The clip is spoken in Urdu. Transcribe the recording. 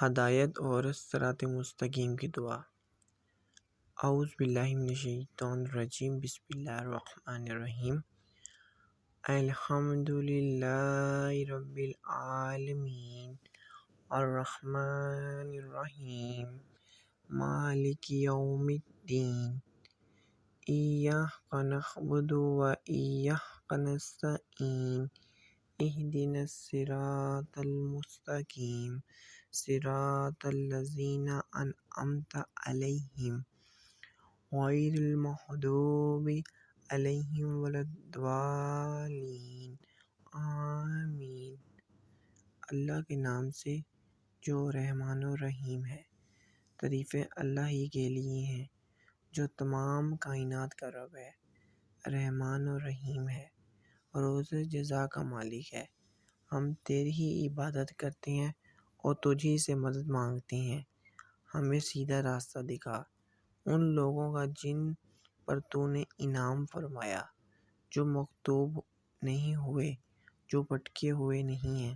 ہدایت اور صراط مستقیم کی دعا۔ اعوذ باللہ من الشیطان الرجیم، بسم اللہ الرحمن الرحیم۔ الحمد للہ رب العالمین، الرحمن الرحیم، مالک یوم الدین، ایاک نعبد و ایاک نستعین، اہدنا الصراط المستقیم، صراط الذین انعمت علیہم غیر المغضوب علیہم ولا الضالین، آمین۔ اللہ کے نام سے جو رحمان و رحیم ہے۔ تعریفیں اللہ ہی کے لیے ہیں جو تمام کائنات کا رب ہے، رحمان و رحیم ہے، روز جزا کا مالک ہے۔ ہم تیری ہی عبادت کرتے ہیں اور تجھ ہی سے مدد مانگتے ہیں۔ ہمیں سیدھا راستہ دکھا ان لوگوں کا جن پر تو نے انعام فرمایا، جو مغضوب نہیں ہوئے، جو بھٹکے ہوئے نہیں ہیں۔